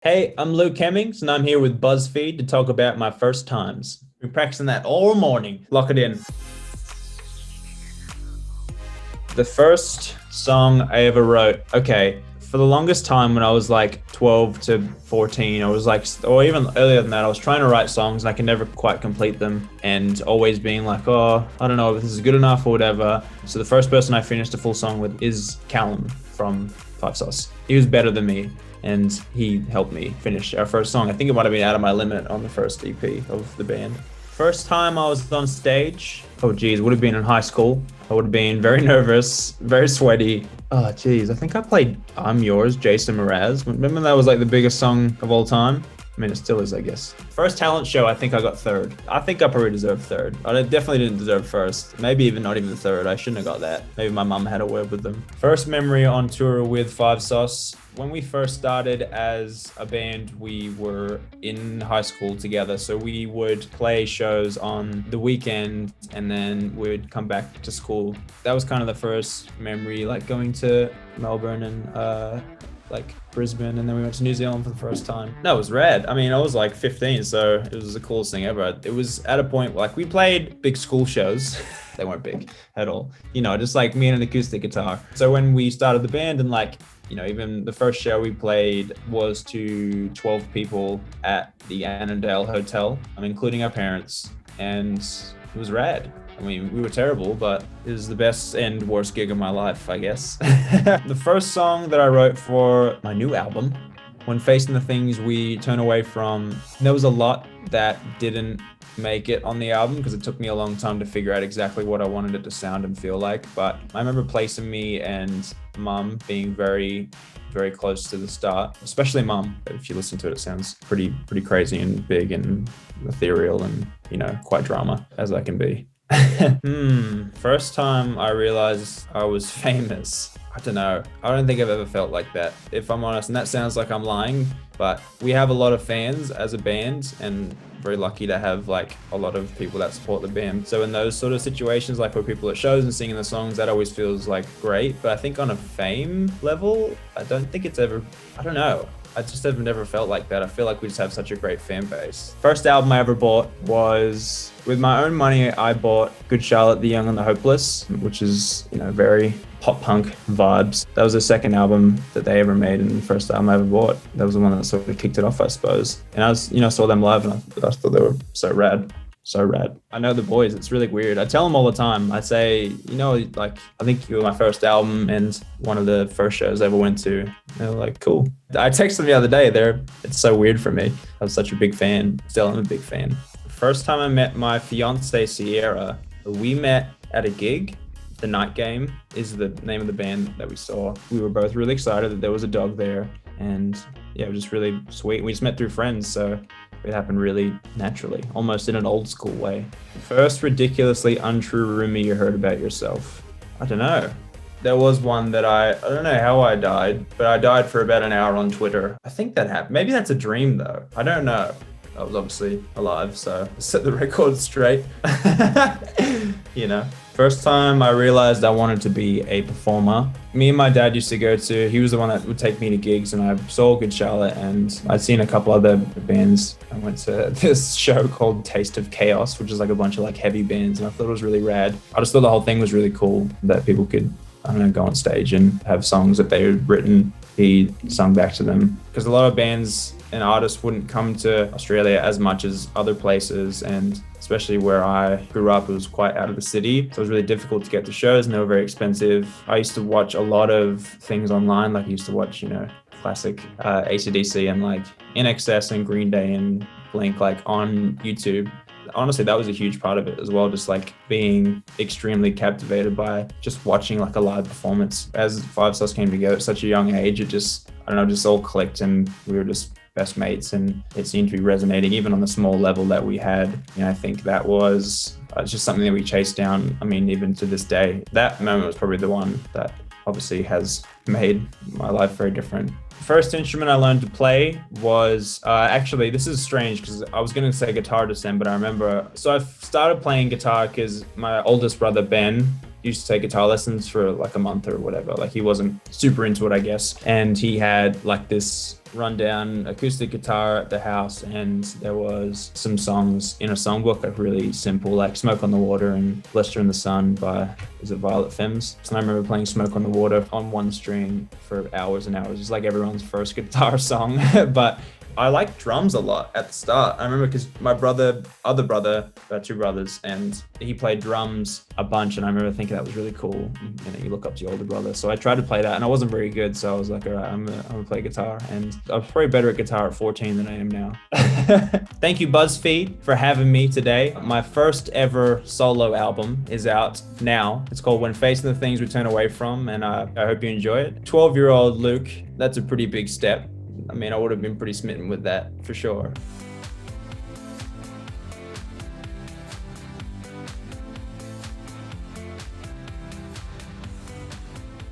Hey, I'm Luke Hemmings, and I'm here with BuzzFeed to talk about my first times. Been practicing that all morning. Lock it in. The first song I ever wrote. Okay, for the longest time when I was like 12 to 14, I was like, or even earlier than that, I was trying to write songs and I could never quite complete them, and always being like, oh, I don't know if this is good enough or whatever. So the first person I finished a full song with is Callum from Five Sauce. He was better than me, and he helped me finish our first song. I think it might have been Out of My Limit on the first EP of the band. First time I was on stage, oh geez, would have been in high school. I would have been very nervous, very sweaty. Oh geez, I think I played I'm Yours, Jason Mraz. Remember that was like the biggest song of all time? I mean, it still is, I guess. First talent show, I think I got third. I think I probably deserved third. I definitely didn't deserve first. Maybe even not even third. I shouldn't have got that. Maybe my mum had a word with them. First memory on tour with Five Sauce. When we first started as a band, we were in high school together. So we would play shows on the weekend and then we'd come back to school. That was kind of the first memory, like going to Melbourne and like Brisbane, and then we went to New Zealand for the first time. That was rad. I mean, I was like 15, so it was the coolest thing ever. It was at a point like we played big school shows. They weren't big at all. You know, just like me and an acoustic guitar. So when we started the band and like, you know, even the first show we played was to 12 people at the Annandale Hotel, including our parents, and it was rad. I mean, we were terrible, but it was the best and worst gig of my life, I guess. The first song that I wrote for my new album, When Facing the Things We Turn Away From, there was a lot that didn't make it on the album because it took me a long time to figure out exactly what I wanted it to sound and feel like. But I remember placing me and Mum being very, very close to the start, especially Mum. If you listen to it, it sounds pretty crazy and big and ethereal and, you know, quite drama as I can be. First time I realized I was famous. I don't know. I don't think I've ever felt like that, if I'm honest. And that sounds like I'm lying, but we have a lot of fans as a band and very lucky to have like a lot of people that support the band. So in those sort of situations, like where people at shows and singing the songs, that always feels like great. But I think on a fame level, I don't think it's ever, I don't know. I just have never felt like that. I feel like we just have such a great fan base. First album I ever bought was, with my own money, I bought Good Charlotte, The Young and the Hopeless, which is, you know, very pop punk vibes. That was the second album that they ever made and the first album I ever bought. That was the one that sort of kicked it off, I suppose. And I was, you know, saw them live and I thought they were so rad. So rad. I know the boys, it's really weird. I tell them all the time. I say, you know, like, I think you were my first album and one of the first shows I ever went to. They're like, cool. I texted them the other day. It's so weird for me. I was such a big fan. Still am a big fan. First time I met my fiancee, Sierra, we met at a gig. The Night Game is the name of the band that we saw. We were both really excited that there was a dog there. And yeah, it was just really sweet. We just met through friends, so it happened really naturally, almost in an old school way. First ridiculously untrue rumor you heard about yourself. I don't know. There was one that I don't know how I died, but I died for about an hour on Twitter. I think that happened. Maybe that's a dream though. I don't know. I was obviously alive, so set the record straight. You know. First time I realized I wanted to be a performer. Me and my dad used to he was the one that would take me to gigs, and I saw Good Charlotte and I'd seen a couple other bands. I went to this show called Taste of Chaos, which is like a bunch of like heavy bands, and I thought it was really rad. I just thought the whole thing was really cool that people could, I don't know, go on stage and have songs that they had written be sung back to them. Because a lot of bands and artists wouldn't come to Australia as much as other places, and especially where I grew up, it was quite out of the city. So it was really difficult to get to shows and they were very expensive. I used to watch a lot of things online. Like I used to watch, you know, classic AC/DC and like INXS and Green Day and Blink like on YouTube. Honestly, that was a huge part of it as well. Just like being extremely captivated by just watching like a live performance. As Five Sauce came together at such a young age, it just, I don't know, just all clicked and we were just best mates, and it seemed to be resonating even on the small level that we had. You know, I think that was just something that we chased down. I mean, even to this day, that moment was probably the one that obviously has made my life very different. First instrument I learned to play was actually, this is strange because I was going to say guitar just then, but I remember, so I started playing guitar because my oldest brother Ben used to take guitar lessons for like a month or whatever. Like he wasn't super into it, I guess. And he had like this rundown acoustic guitar at the house, and there was some songs in a songbook, like really simple, like Smoke on the Water and Blister in the Sun by, is it Violet Femmes? And I remember playing Smoke on the Water on one string for hours and hours. It's like everyone's first guitar song. But I liked drums a lot at the start. I remember because my other brother, two brothers, and he played drums a bunch, and I remember thinking that was really cool. You know, you look up to your older brother. So I tried to play that, and I wasn't very good. So I was like, all right, I'm gonna play guitar. And I was probably better at guitar at 14 than I am now. Thank you, BuzzFeed, for having me today. My first ever solo album is out now. It's called When Facing the Things We Turn Away From, and I hope you enjoy it. 12-year-old Luke, that's a pretty big step. I mean, I would have been pretty smitten with that for sure.